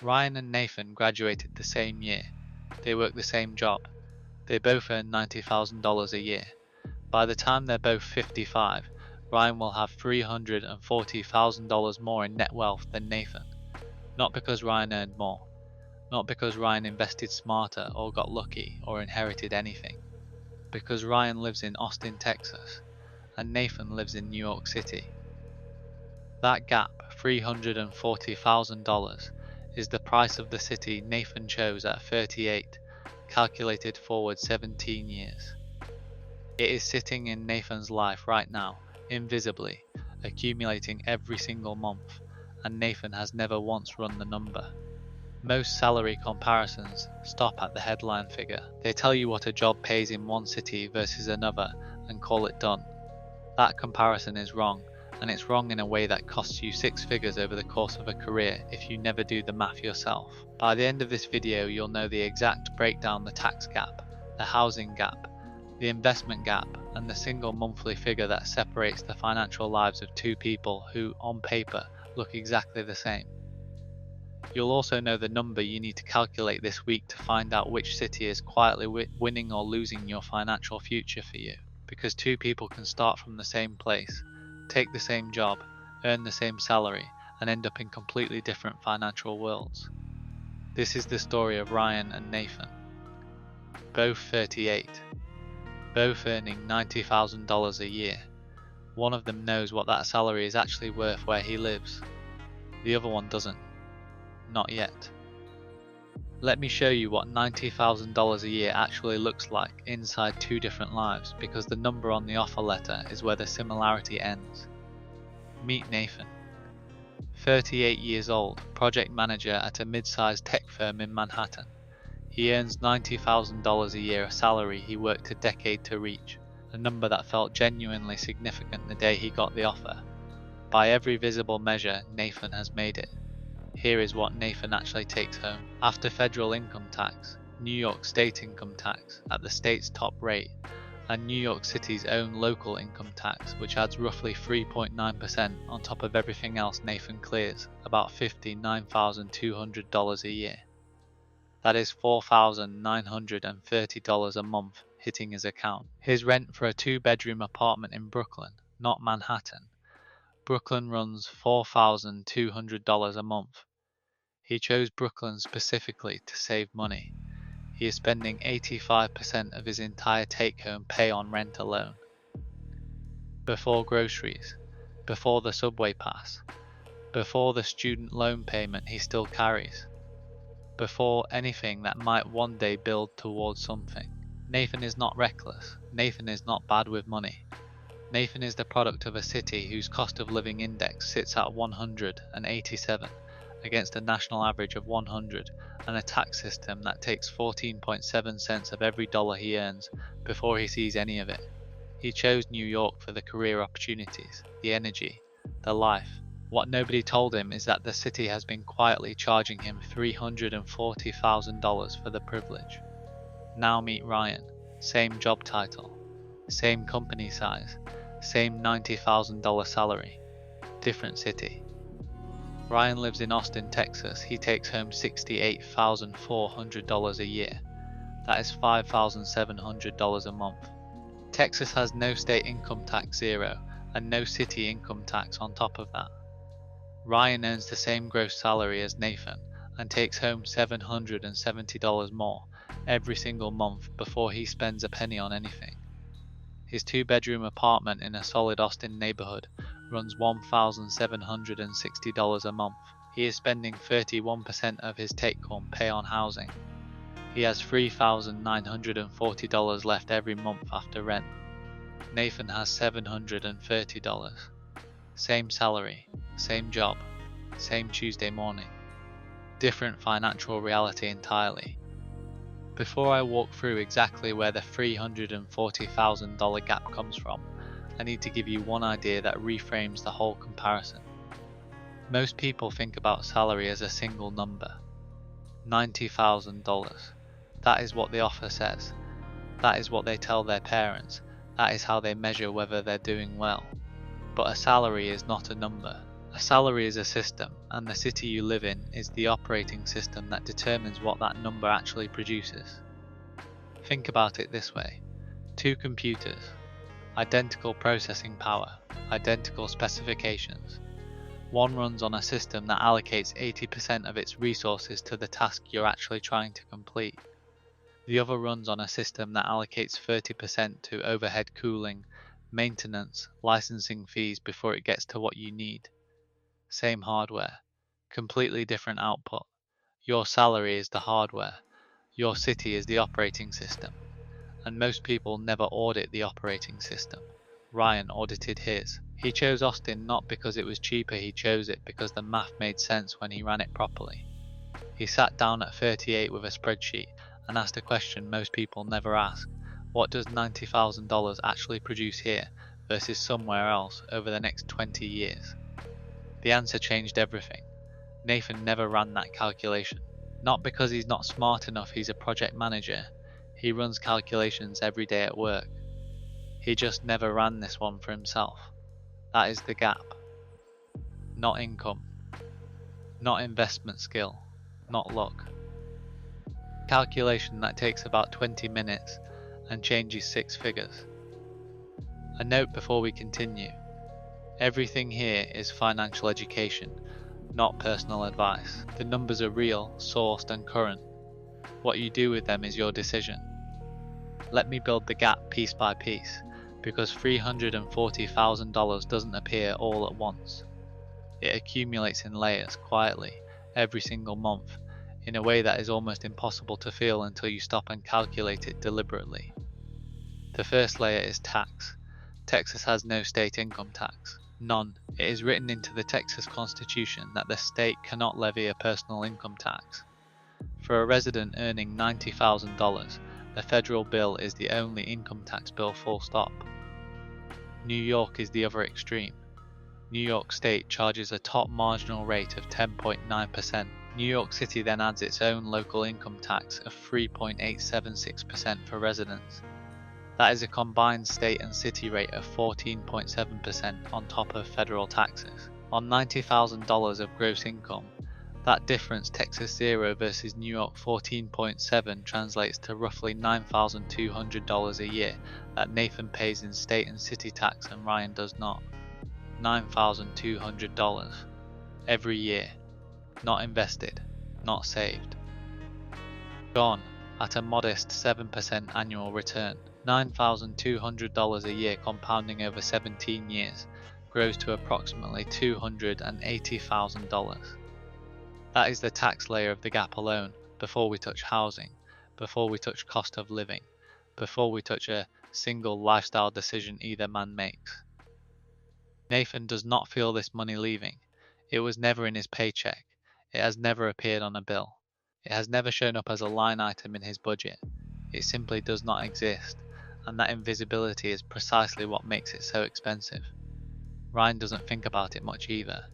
Ryan and Nathan graduated the same year. They work the same job. They both earn $90,000 a year. By the time they're both 55, Ryan will have $340,000 more in net wealth than Nathan. Not because Ryan earned more. Not because Ryan invested smarter or got lucky or inherited anything. Because Ryan lives in Austin, Texas, and Nathan lives in New York City. That gap, $340,000, is the price of the city Nathan chose at 38, calculated forward 17 years. It is sitting in Nathan's life right now, invisibly, accumulating every single month, and Nathan has never once run the number. Most salary comparisons stop at the headline figure. They tell you what a job pays in one city versus another and call it done. That comparison is wrong, and it's wrong in a way that costs you six figures over the course of a career if you never do the math yourself. By the end of this video, you'll know the exact breakdown: the tax gap, the housing gap, the investment gap, and the single monthly figure that separates the financial lives of two people who, on paper, look exactly the same. You'll also know the number you need to calculate this week to find out which city is quietly winning or losing your financial future for you. Because two people can start from the same place, take the same job, earn the same salary, and end up in completely different financial worlds. This is the story of Ryan and Nathan. Both 38. Both earning $90,000 a year. One of them knows what that salary is actually worth where he lives. The other one doesn't. Not yet. Let me show you what $90,000 a year actually looks like inside two different lives, because the number on the offer letter is where the similarity ends. Meet Nathan. 38 years old, project manager at a mid-sized tech firm in Manhattan. He earns $90,000 a year, a salary he worked a decade to reach, a number that felt genuinely significant the day he got the offer. By every visible measure, Nathan has made it. Here is what Nathan actually takes home. After federal income tax, New York state income tax at the state's top rate, and New York City's own local income tax, which adds roughly 3.9% on top of everything else Nathan clears, about $59,200 a year. That is $4,930 a month hitting his account. His rent for a two-bedroom apartment in Brooklyn, not Manhattan. Brooklyn runs $4,200 a month. He chose Brooklyn specifically to save money. He is spending 85% of his entire take-home pay on rent alone. Before groceries, before the subway pass, before the student loan payment he still carries, before anything that might one day build towards something. Nathan is not reckless. Nathan is not bad with money. Nathan is the product of a city whose cost of living index sits at 187 against a national average of 100, and a tax system that takes 14.7 cents of every dollar he earns before he sees any of it. He chose New York for the career opportunities, the energy, the life. What nobody told him is that the city has been quietly charging him $340,000 for the privilege. Now meet Ryan. Same job title, same company size, same $90,000 salary, different city. Ryan lives in Austin, Texas. He takes home $68,400 a year. That is $5,700 a month. Texas has no state income tax, zero, and no city income tax on top of that. Ryan earns the same gross salary as Nathan and takes home $770 more every single month before he spends a penny on anything. His two-bedroom apartment in a solid Austin neighborhood runs $1,760 a month. He is spending 31% of his take-home pay on housing. He has $3,940 left every month after rent. Nathan has $730. Same salary, same job, same Tuesday morning. Different financial reality entirely. Before I walk through exactly where the $340,000 gap comes from, I need to give you one idea that reframes the whole comparison. Most people think about salary as a single number. $90,000. That is what the offer says. That is what they tell their parents. That is how they measure whether they're doing well. But a salary is not a number. A salary is a system, and the city you live in is the operating system that determines what that number actually produces. Think about it this way. Two computers, identical processing power, identical specifications. One runs on a system that allocates 80% of its resources to the task you're actually trying to complete. The other runs on a system that allocates 30% to overhead cooling, maintenance, licensing fees before it gets to what you need. Same hardware, completely different output. Your salary is the hardware, your city is the operating system. And most people never audit the operating system. Ryan audited his. He chose Austin not because it was cheaper, he chose it because the math made sense when he ran it properly. He sat down at 38 with a spreadsheet and asked a question most people never ask. What does $90,000 actually produce here versus somewhere else over the next 20 years? The answer changed everything. Nathan never ran that calculation. Not because he's not smart enough, he's a project manager. He runs calculations every day at work. He just never ran this one for himself. That is the gap. Not income. Not investment skill. Not luck. Calculation that takes about 20 minutes and changes 6 figures. A note before we continue. Everything here is financial education, not personal advice. The numbers are real, sourced and current. What you do with them is your decision. Let me build the gap piece by piece, because $340,000 doesn't appear all at once. It accumulates in layers, quietly, every single month, in a way that is almost impossible to feel until you stop and calculate it deliberately. The first layer is tax. Texas has no state income tax. None. It is written into the Texas Constitution that the state cannot levy a personal income tax. For a resident earning $90,000, the federal bill is the only income tax bill, full stop. New York is the other extreme. New York State charges a top marginal rate of 10.9%. New York City then adds its own local income tax of 3.876% for residents. That is a combined state and city rate of 14.7% on top of federal taxes. On $90,000 of gross income, that difference, Texas 0 versus New York 14.7, translates to roughly $9,200 a year that Nathan pays in state and city tax and Ryan does not. $9,200 every year, not invested, not saved. Gone at a modest 7% annual return. $9,200 a year compounding over 17 years grows to approximately $280,000. That is the tax layer of the gap alone, before we touch housing, before we touch cost of living, before we touch a single lifestyle decision either man makes. Nathan does not feel this money leaving. It was never in his paycheck. It has never appeared on a bill. It has never shown up as a line item in his budget. It simply does not exist, and that invisibility is precisely what makes it so expensive. Ryan doesn't think about it much either.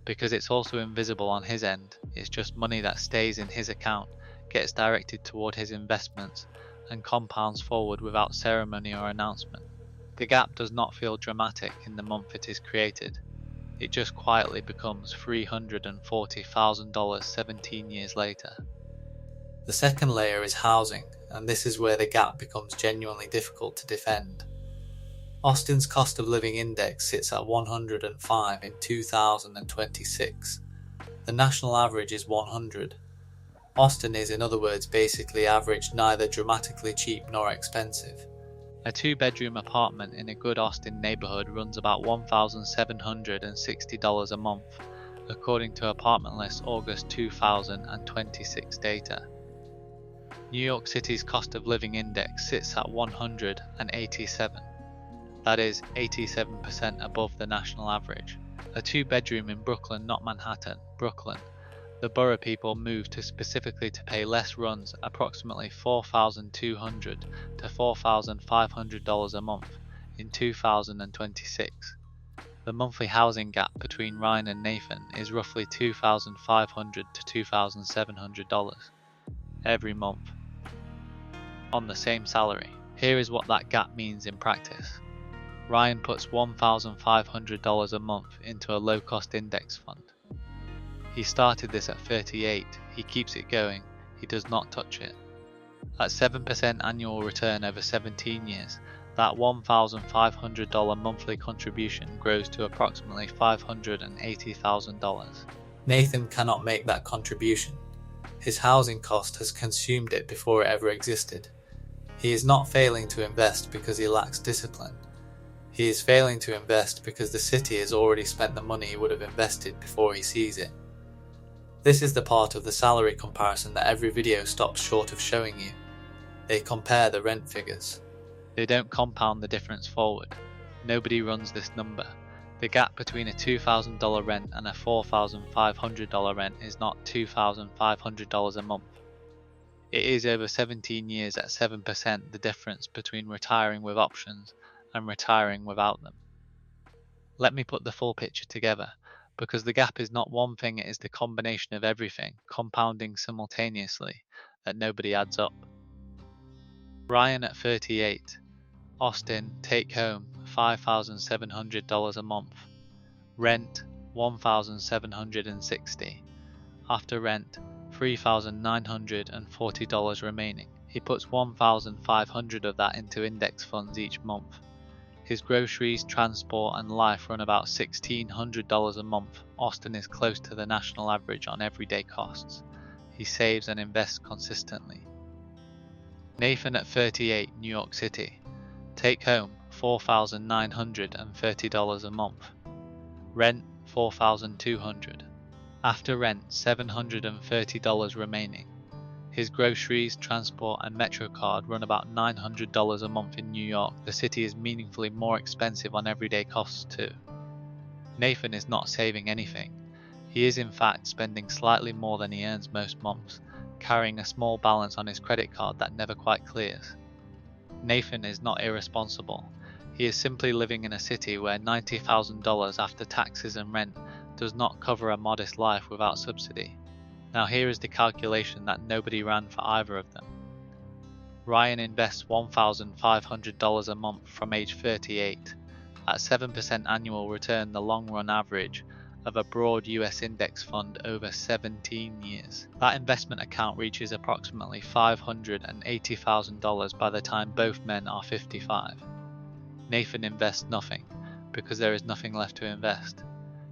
Because it's also invisible on his end, it's just money that stays in his account, gets directed toward his investments, and compounds forward without ceremony or announcement. The gap does not feel dramatic in the month it is created. It just quietly becomes $340,000 17 years later. The second layer is housing, and this is where the gap becomes genuinely difficult to defend. Austin's cost of living index sits at 105 in 2026. The national average is 100. Austin is, in other words, basically average, neither dramatically cheap nor expensive. A 2-bedroom apartment in a good Austin neighborhood runs about $1,760 a month, according to Apartment List August 2026 data. New York City's cost of living index sits at 187. That is 87% above the national average. A 2-bedroom in Brooklyn, not Manhattan, Brooklyn. The borough people moved specifically to pay less runs, approximately $4,200 to $4,500 a month in 2026. The monthly housing gap between Ryan and Nathan is roughly $2,500 to $2,700 every month on the same salary. Here is what that gap means in practice. Ryan puts $1,500 a month into a low-cost index fund. He started this at 38, he keeps it going, he does not touch it. At 7% annual return over 17 years, that $1,500 monthly contribution grows to approximately $580,000. Nathan cannot make that contribution. His housing cost has consumed it before it ever existed. He is not failing to invest because he lacks discipline. He is failing to invest because the city has already spent the money he would have invested before he sees it. This is the part of the salary comparison that every video stops short of showing you. They compare the rent figures. They don't compound the difference forward. Nobody runs this number. The gap between a $2,000 rent and a $4,500 rent is not $2,500 a month. It is over 17 years at 7% the difference between retiring with options and retiring without them. Let me put the full picture together, because the gap is not one thing, it is the combination of everything compounding simultaneously that nobody adds up. Ryan at 38. Austin, take home $5,700 a month. Rent $1,760. After rent, $3,940 remaining. He puts $1,500 of that into index funds each month. His groceries, transport and life run about $1,600 a month. Austin is close to the national average on everyday costs. He saves and invests consistently. Nathan at 38, New York City. Take home $4,930 a month. Rent $4,200. After rent, $730 remaining. His groceries, transport and MetroCard run about $900 a month in New York. The city is meaningfully more expensive on everyday costs too. Nathan is not saving anything. He is in fact spending slightly more than he earns most months, carrying a small balance on his credit card that never quite clears. Nathan is not irresponsible. He is simply living in a city where $90,000 after taxes and rent does not cover a modest life without subsidy. Now here is the calculation that nobody ran for either of them. Ryan invests $1,500 a month from age 38, at 7% annual return, the long-run average of a broad US index fund over 17 years. That investment account reaches approximately $580,000 by the time both men are 55. Nathan invests nothing, because there is nothing left to invest.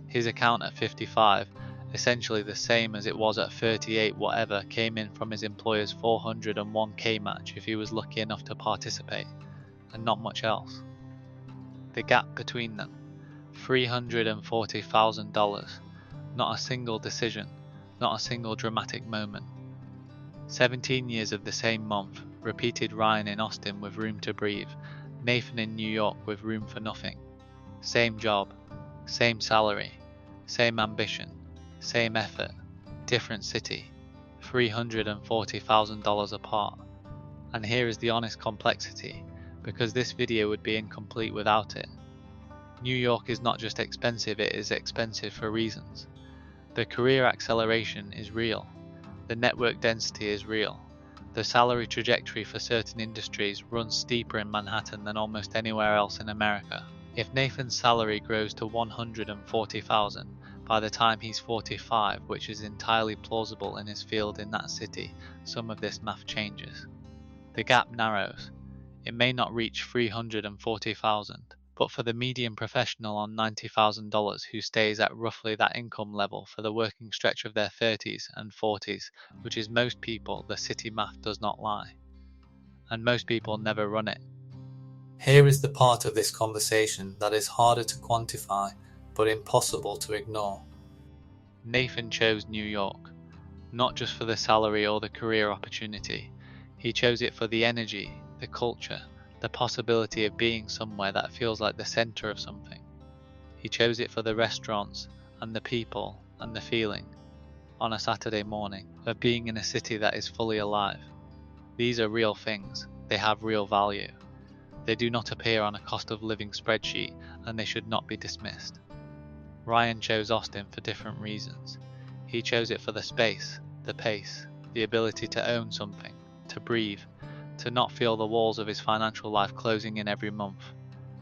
His account at 55, essentially the same as it was at 38 whatever, came in from his employer's 401k match if he was lucky enough to participate, and not much else. The gap between them, $340,000, not a single decision, not a single dramatic moment. 17 years of the same month, repeated Ryan in Austin with room to breathe, Nathan in New York with room for nothing. Same job, same salary, same ambition, same effort, different city, $340,000 apart. And here is the honest complexity, because this video would be incomplete without it. New York is not just expensive, it is expensive for reasons. The career acceleration is real. The network density is real. The salary trajectory for certain industries runs steeper in Manhattan than almost anywhere else in America. If Nathan's salary grows to $140,000 by the time he's 45, which is entirely plausible in his field in that city, some of this math changes. The gap narrows. It may not reach $340,000, but for the median professional on $90,000 who stays at roughly that income level for the working stretch of their 30s and 40s, which is most people, the city math does not lie. And most people never run it. Here is the part of this conversation that is harder to quantify, but impossible to ignore. Nathan chose New York, not just for the salary or the career opportunity. He chose it for the energy, the culture, the possibility of being somewhere that feels like the center of something. He chose it for the restaurants and the people and the feeling, on a Saturday morning, of being in a city that is fully alive. These are real things. They have real value. They do not appear on a cost of living spreadsheet, and they should not be dismissed. Ryan chose Austin for different reasons. He chose it for the space, the pace, the ability to own something, to breathe, to not feel the walls of his financial life closing in every month.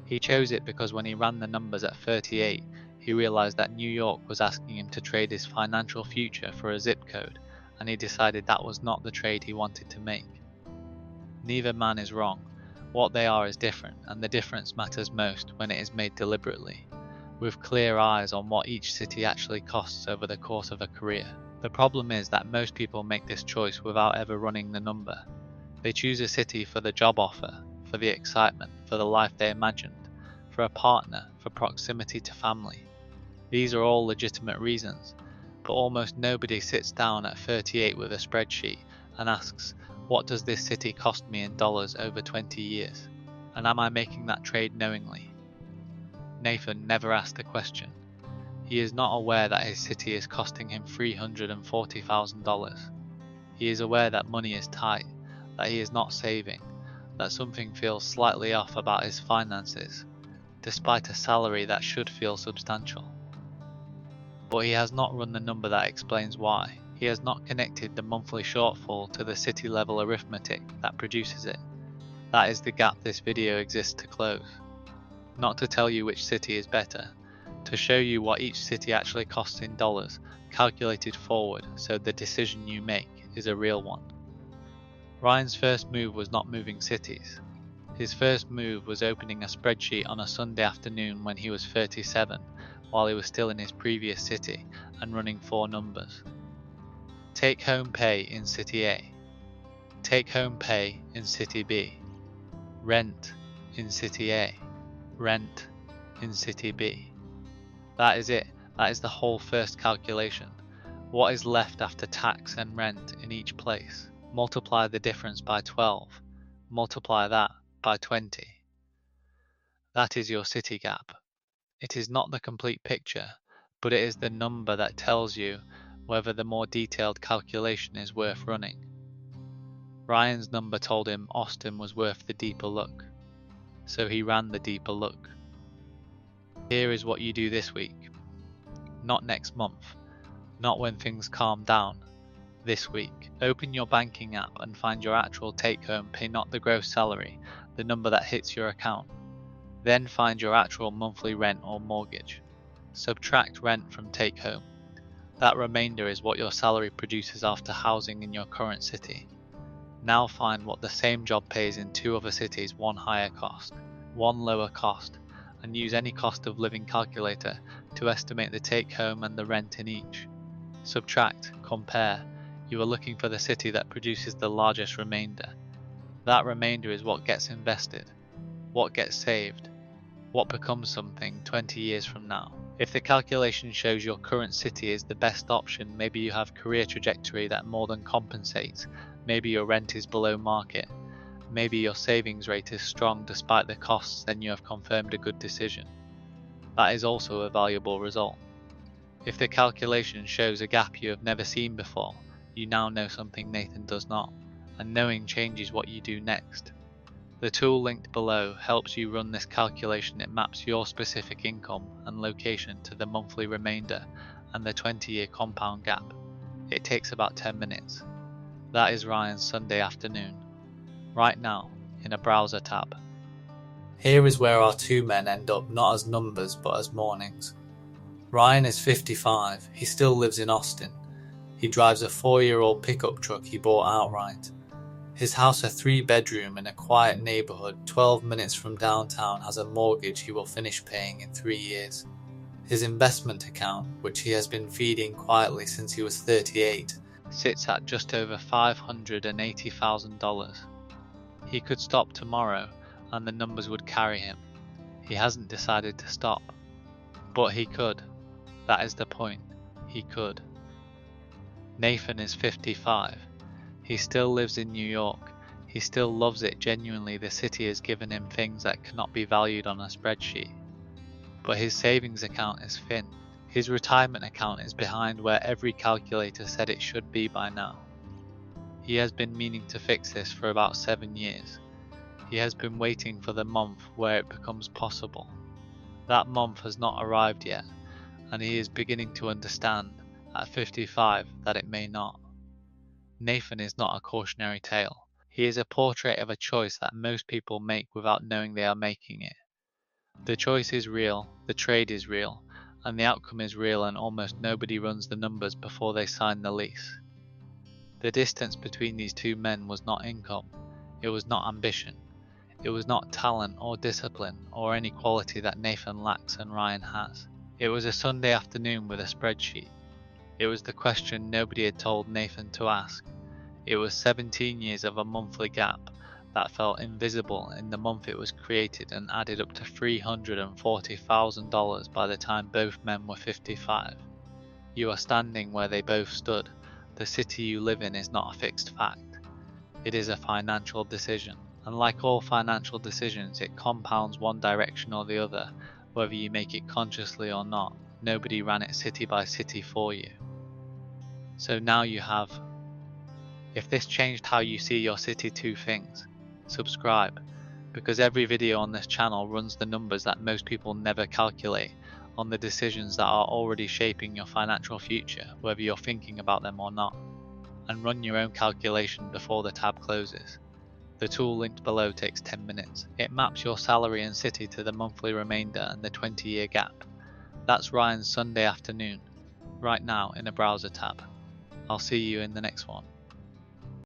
He chose it because when he ran the numbers at 38, he realized that New York was asking him to trade his financial future for a zip code, and he decided that was not the trade he wanted to make. Neither man is wrong. What they are is different, and the difference matters most when it is made deliberately, with clear eyes on what each city actually costs over the course of a career. The problem is that most people make this choice without ever running the number. They choose a city for the job offer, for the excitement, for the life they imagined, for a partner, for proximity to family. These are all legitimate reasons, but almost nobody sits down at 38 with a spreadsheet and asks, what does this city cost me in dollars over 20 years? And am I making that trade knowingly? Nathan never asked the question. He is not aware that his city is costing him $340,000. He is aware that money is tight, that he is not saving, that something feels slightly off about his finances, despite a salary that should feel substantial. But he has not run the number that explains why. He has not connected the monthly shortfall to the city level arithmetic that produces it. That is the gap this video exists to close. Not to tell you which city is better, to show you what each city actually costs in dollars, calculated forward so the decision you make is a real one. Ryan's first move was not moving cities. His first move was opening a spreadsheet on a Sunday afternoon when he was 37, while he was still in his previous city, and running 4 numbers. Take home pay in City A. Take home pay in City B. Rent in City A. Rent in City B. That is it. That is the whole first calculation. What is left after tax and rent in each place? Multiply the difference by 12. Multiply that by 20. That is your city gap. It is not the complete picture, but it is the number that tells you whether the more detailed calculation is worth running. Ryan's number told him Austin was worth the deeper look, so he ran the deeper look. Here is what you do this week. Not next month, not when things calm down. This week, open your banking app and find your actual take-home pay, not the gross salary, the number that hits your account. Then find your actual monthly rent or mortgage. Subtract rent from take-home. That remainder is what your salary produces after housing in your current city. Now find what the same job pays in 2 other cities, 1 higher cost, 1 lower cost, and use any cost of living calculator to estimate the take-home and the rent in each. Subtract, compare. You are looking for the city that produces the largest remainder. That remainder is what gets invested, what gets saved, what becomes something 20 years from now. If the calculation shows your current city is the best option, maybe you have career trajectory that more than compensates, maybe your rent is below market, maybe your savings rate is strong despite the costs, then you have confirmed a good decision. That is also a valuable result. If the calculation shows a gap you have never seen before, you now know something Nathan does not, and knowing changes what you do next. The tool linked below helps you run this calculation. It maps your specific income and location to the monthly remainder and the 20-year compound gap. It takes about 10 minutes. That is Ryan's Sunday afternoon, right now, in a browser tab. Here is where our 2 men end up not as numbers but as mornings. Ryan is 55, he still lives in Austin. He drives a 4-year-old pickup truck he bought outright. His house, a 3-bedroom in a quiet neighborhood 12 minutes from downtown, has a mortgage he will finish paying in 3 years. His investment account, which he has been feeding quietly since he was 38, sits at just over $580,000. He could stop tomorrow and the numbers would carry him. He hasn't decided to stop. But he could. That is the point. He could. Nathan is 55. He still lives in New York. He still loves it genuinely. The city has given him things that cannot be valued on a spreadsheet. But his savings account is thin. His retirement account is behind where every calculator said it should be by now. He has been meaning to fix this for about 7 years. He has been waiting for the month where it becomes possible. That month has not arrived yet, and he is beginning to understand, at 55, that it may not. Nathan is not a cautionary tale. He is a portrait of a choice that most people make without knowing they are making it. The choice is real, the trade is real, and the outcome is real, and almost nobody runs the numbers before they sign the lease. The distance between these two men was not income, it was not ambition, it was not talent or discipline or any quality that Nathan lacks and Ryan has. It was a Sunday afternoon with a spreadsheet. It was the question nobody had told Nathan to ask. It was 17 years of a monthly gap that felt invisible in the month it was created and added up to $340,000 by the time both men were 55. You are standing where they both stood. The city you live in is not a fixed fact. It is a financial decision, and like all financial decisions, it compounds one direction or the other, whether you make it consciously or not. Nobody ran it city by city for you. So now you have. If this changed how you see your city, two things. Subscribe, because every video on this channel runs the numbers that most people never calculate on the decisions that are already shaping your financial future, whether you're thinking about them or not. And run your own calculation before the tab closes. The tool linked below takes 10 minutes. It maps your salary and city to the monthly remainder and the 20-year gap. That's Ryan's Sunday afternoon, right now in a browser tab. I'll see you in the next one.